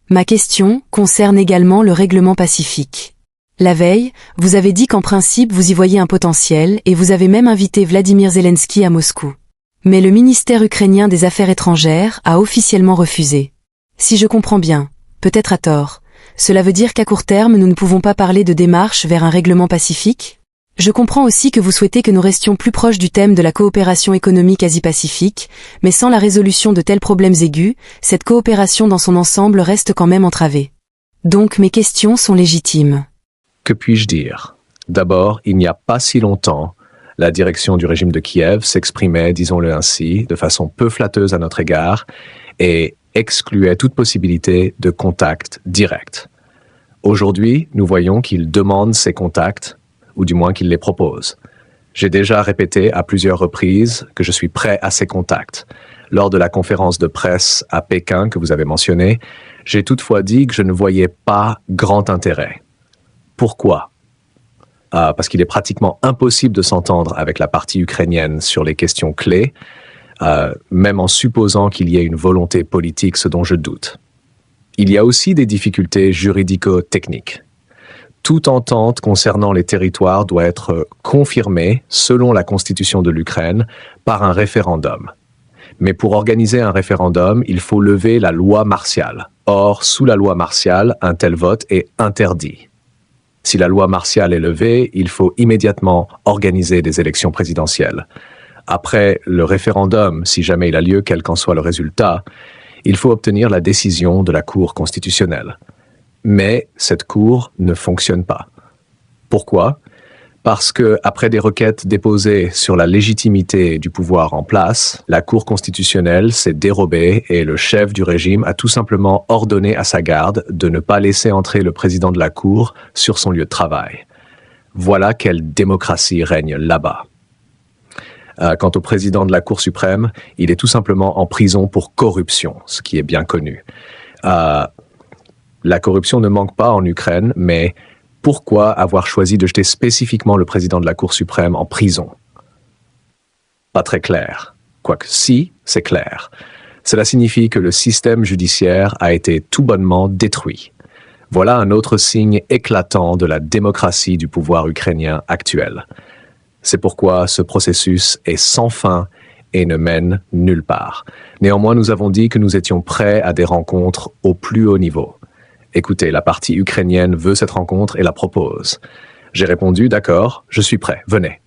Ma question concerne également le règlement pacifique. La veille, vous avez dit qu'en principe vous y voyez un potentiel et vous avez même invité Vladimir Zelensky à Moscou. Mais le ministère ukrainien des Affaires étrangères a officiellement refusé. Si je comprends bien, peut-être à tort, cela veut dire qu'à court terme nous ne pouvons pas parler de démarche vers un règlement pacifique ? Je comprends aussi que vous souhaitez que nous restions plus proches du thème de la coopération économique Asie-Pacifique, mais sans la résolution de tels problèmes aigus, cette coopération dans son ensemble reste quand même entravée. Donc mes questions sont légitimes. Que puis-je dire ? D'abord, il n'y a pas si longtemps, la direction du régime de Kiev s'exprimait, disons-le ainsi, de façon peu flatteuse à notre égard et excluait toute possibilité de contact direct. Aujourd'hui, nous voyons qu'ils demandent ces contacts, ou du moins qu'ils les proposent. J'ai déjà répété à plusieurs reprises que je suis prêt à ces contacts. Lors de la conférence de presse à Pékin que vous avez mentionnée, j'ai toutefois dit que je ne voyais pas grand intérêt. Pourquoi ? Parce qu'il est pratiquement impossible de s'entendre avec la partie ukrainienne sur les questions clés, même en supposant qu'il y ait une volonté politique, ce dont je doute. Il y a aussi des difficultés juridico-techniques. Toute entente concernant les territoires doit être confirmée, selon la constitution de l'Ukraine, par un référendum. Mais pour organiser un référendum, il faut lever la loi martiale. Or, sous la loi martiale, un tel vote est interdit. Si la loi martiale est levée, il faut immédiatement organiser des élections présidentielles. Après le référendum, si jamais il a lieu, quel qu'en soit le résultat, il faut obtenir la décision de la Cour constitutionnelle. Mais cette Cour ne fonctionne pas. Pourquoi ? Parce que, après des requêtes déposées sur la légitimité du pouvoir en place, la Cour constitutionnelle s'est dérobée et le chef du régime a tout simplement ordonné à sa garde de ne pas laisser entrer le président de la Cour sur son lieu de travail. Voilà quelle démocratie règne là-bas. Quant au président de la Cour suprême, il est tout simplement en prison pour corruption, ce qui est bien connu. La corruption ne manque pas en Ukraine, mais pourquoi avoir choisi de jeter spécifiquement le président de la Cour suprême en prison ? Pas très clair. Quoique si, c'est clair. Cela signifie que le système judiciaire a été tout bonnement détruit. Voilà un autre signe éclatant de la démocratie du pouvoir ukrainien actuel. C'est pourquoi ce processus est sans fin et ne mène nulle part. Néanmoins, nous avons dit que nous étions prêts à des rencontres au plus haut niveau. Écoutez, la partie ukrainienne veut cette rencontre et la propose. J'ai répondu, d'accord, je suis prêt, venez.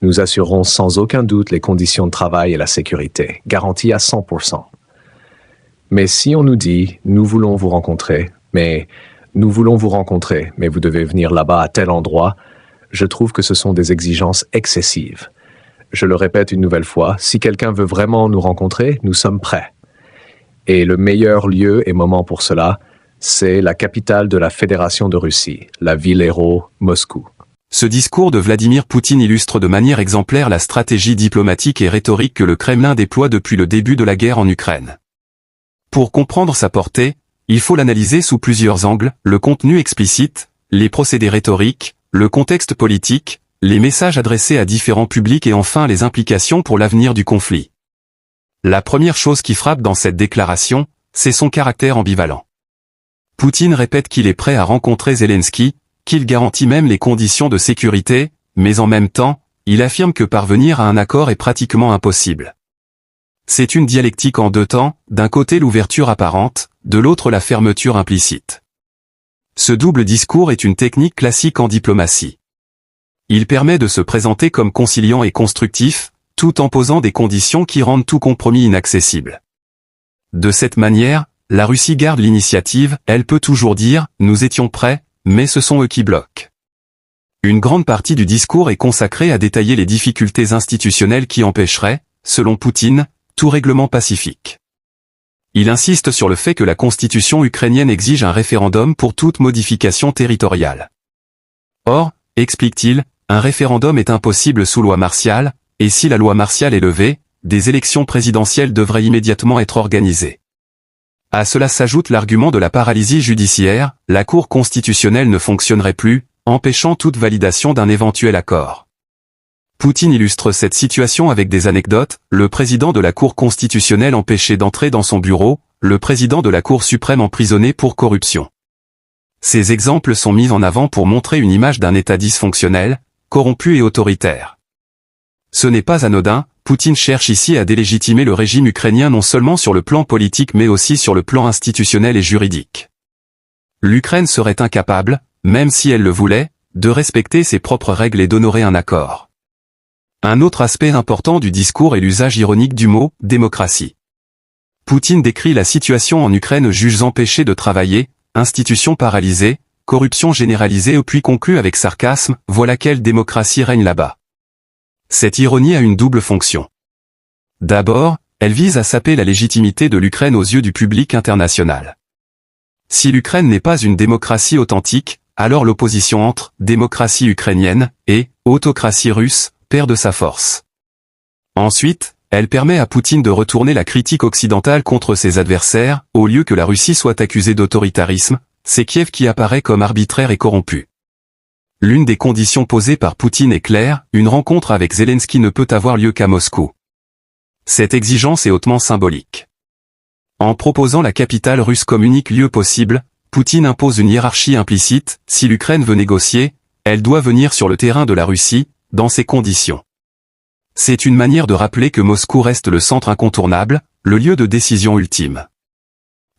Nous assurerons sans aucun doute les conditions de travail et la sécurité, garanties à 100%. Mais si on nous dit, nous voulons vous rencontrer, mais vous devez venir là-bas à tel endroit, je trouve que ce sont des exigences excessives. Je le répète une nouvelle fois, si quelqu'un veut vraiment nous rencontrer, nous sommes prêts. Et le meilleur lieu et moment pour cela, c'est la capitale de la Fédération de Russie, la ville-héros Moscou. Ce discours de Vladimir Poutine illustre de manière exemplaire la stratégie diplomatique et rhétorique que le Kremlin déploie depuis le début de la guerre en Ukraine. Pour comprendre sa portée, il faut l'analyser sous plusieurs angles, le contenu explicite, les procédés rhétoriques, le contexte politique, les messages adressés à différents publics et enfin les implications pour l'avenir du conflit. La première chose qui frappe dans cette déclaration, c'est son caractère ambivalent. Poutine répète qu'il est prêt à rencontrer Zelensky, qu'il garantit même les conditions de sécurité, mais en même temps, il affirme que parvenir à un accord est pratiquement impossible. C'est une dialectique en deux temps, d'un côté l'ouverture apparente, de l'autre la fermeture implicite. Ce double discours est une technique classique en diplomatie. Il permet de se présenter comme conciliant et constructif, tout en posant des conditions qui rendent tout compromis inaccessible. De cette manière, la Russie garde l'initiative, elle peut toujours dire « nous étions prêts », mais ce sont eux qui bloquent. Une grande partie du discours est consacrée à détailler les difficultés institutionnelles qui empêcheraient, selon Poutine, tout règlement pacifique. Il insiste sur le fait que la constitution ukrainienne exige un référendum pour toute modification territoriale. Or, explique-t-il, un référendum est impossible sous loi martiale, et si la loi martiale est levée, des élections présidentielles devraient immédiatement être organisées. À cela s'ajoute l'argument de la paralysie judiciaire, la Cour constitutionnelle ne fonctionnerait plus, empêchant toute validation d'un éventuel accord. Poutine illustre cette situation avec des anecdotes, le président de la Cour constitutionnelle empêché d'entrer dans son bureau, le président de la Cour suprême emprisonné pour corruption. Ces exemples sont mis en avant pour montrer une image d'un État dysfonctionnel, corrompu et autoritaire. Ce n'est pas anodin, Poutine cherche ici à délégitimer le régime ukrainien non seulement sur le plan politique mais aussi sur le plan institutionnel et juridique. L'Ukraine serait incapable, même si elle le voulait, de respecter ses propres règles et d'honorer un accord. Un autre aspect important du discours est l'usage ironique du mot « démocratie ». Poutine décrit la situation en Ukraine, juges empêchés de travailler, institutions paralysées, corruption généralisée puis conclut avec sarcasme « voilà quelle démocratie règne là-bas ». Cette ironie a une double fonction. D'abord, elle vise à saper la légitimité de l'Ukraine aux yeux du public international. Si l'Ukraine n'est pas une démocratie authentique, alors l'opposition entre démocratie ukrainienne et autocratie russe perd de sa force. Ensuite, elle permet à Poutine de retourner la critique occidentale contre ses adversaires, au lieu que la Russie soit accusée d'autoritarisme, c'est Kiev qui apparaît comme arbitraire et corrompu. L'une des conditions posées par Poutine est claire, une rencontre avec Zelensky ne peut avoir lieu qu'à Moscou. Cette exigence est hautement symbolique. En proposant la capitale russe comme unique lieu possible, Poutine impose une hiérarchie implicite, si l'Ukraine veut négocier, elle doit venir sur le terrain de la Russie, dans ces conditions. C'est une manière de rappeler que Moscou reste le centre incontournable, le lieu de décision ultime.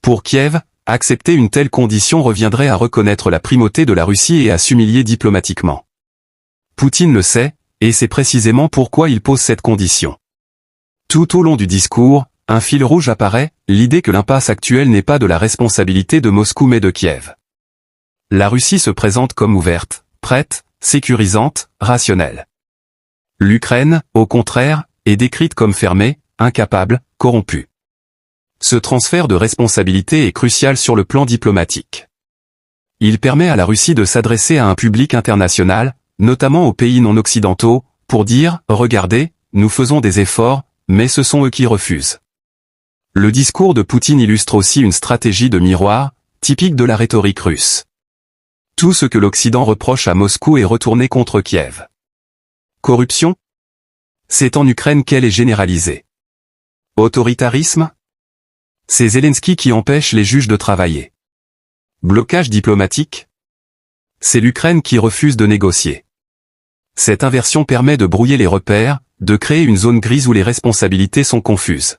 Pour Kiev, accepter une telle condition reviendrait à reconnaître la primauté de la Russie et à s'humilier diplomatiquement. Poutine le sait, et c'est précisément pourquoi il pose cette condition. Tout au long du discours, un fil rouge apparaît, l'idée que l'impasse actuelle n'est pas de la responsabilité de Moscou mais de Kiev. La Russie se présente comme ouverte, prête, sécurisante, rationnelle. L'Ukraine, au contraire, est décrite comme fermée, incapable, corrompue. Ce transfert de responsabilité est crucial sur le plan diplomatique. Il permet à la Russie de s'adresser à un public international, notamment aux pays non occidentaux, pour dire « Regardez, nous faisons des efforts, mais ce sont eux qui refusent ». Le discours de Poutine illustre aussi une stratégie de miroir, typique de la rhétorique russe. Tout ce que l'Occident reproche à Moscou est retourné contre Kiev. Corruption? C'est en Ukraine qu'elle est généralisée. Autoritarisme? C'est Zelensky qui empêche les juges de travailler. Blocage diplomatique? C'est l'Ukraine qui refuse de négocier. Cette inversion permet de brouiller les repères, de créer une zone grise où les responsabilités sont confuses.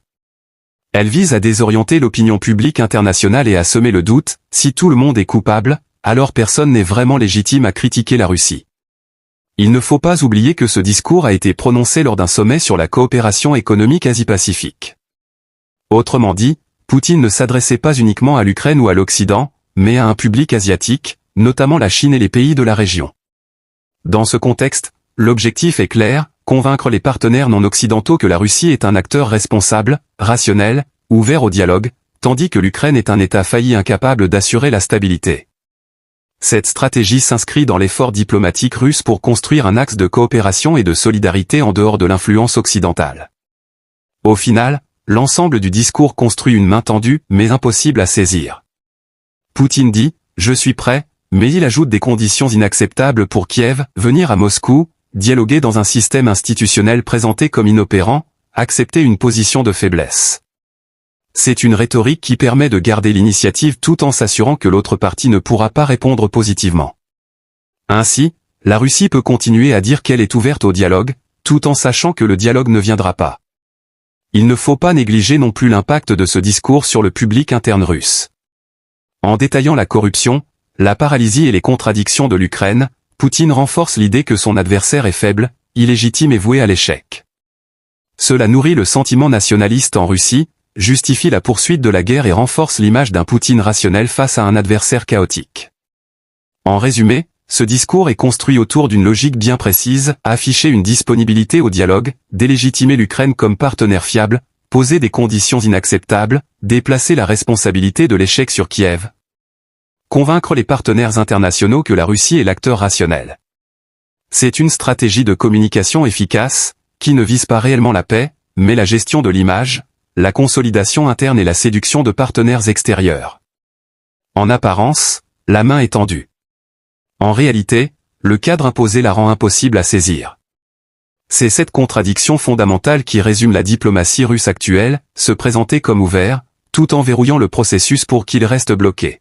Elle vise à désorienter l'opinion publique internationale et à semer le doute, si tout le monde est coupable, alors personne n'est vraiment légitime à critiquer la Russie. Il ne faut pas oublier que ce discours a été prononcé lors d'un sommet sur la coopération économique Asie-Pacifique. Autrement dit, Poutine ne s'adressait pas uniquement à l'Ukraine ou à l'Occident, mais à un public asiatique, notamment la Chine et les pays de la région. Dans ce contexte, l'objectif est clair, convaincre les partenaires non occidentaux que la Russie est un acteur responsable, rationnel, ouvert au dialogue, tandis que l'Ukraine est un État failli incapable d'assurer la stabilité. Cette stratégie s'inscrit dans l'effort diplomatique russe pour construire un axe de coopération et de solidarité en dehors de l'influence occidentale. Au final, l'ensemble du discours construit une main tendue, mais impossible à saisir. Poutine dit « Je suis prêt », mais il ajoute des conditions inacceptables pour Kiev, venir à Moscou, dialoguer dans un système institutionnel présenté comme inopérant, accepter une position de faiblesse. C'est une rhétorique qui permet de garder l'initiative tout en s'assurant que l'autre partie ne pourra pas répondre positivement. Ainsi, la Russie peut continuer à dire qu'elle est ouverte au dialogue, tout en sachant que le dialogue ne viendra pas. Il ne faut pas négliger non plus l'impact de ce discours sur le public interne russe. En détaillant la corruption, la paralysie et les contradictions de l'Ukraine, Poutine renforce l'idée que son adversaire est faible, illégitime et voué à l'échec. Cela nourrit le sentiment nationaliste en Russie, justifie la poursuite de la guerre et renforce l'image d'un Poutine rationnel face à un adversaire chaotique. En résumé, ce discours est construit autour d'une logique bien précise, afficher une disponibilité au dialogue, délégitimer l'Ukraine comme partenaire fiable, poser des conditions inacceptables, déplacer la responsabilité de l'échec sur Kiev. Convaincre les partenaires internationaux que la Russie est l'acteur rationnel. C'est une stratégie de communication efficace, qui ne vise pas réellement la paix, mais la gestion de l'image, la consolidation interne et la séduction de partenaires extérieurs. En apparence, la main est tendue. En réalité, le cadre imposé la rend impossible à saisir. C'est cette contradiction fondamentale qui résume la diplomatie russe actuelle, se présenter comme ouvert, tout en verrouillant le processus pour qu'il reste bloqué.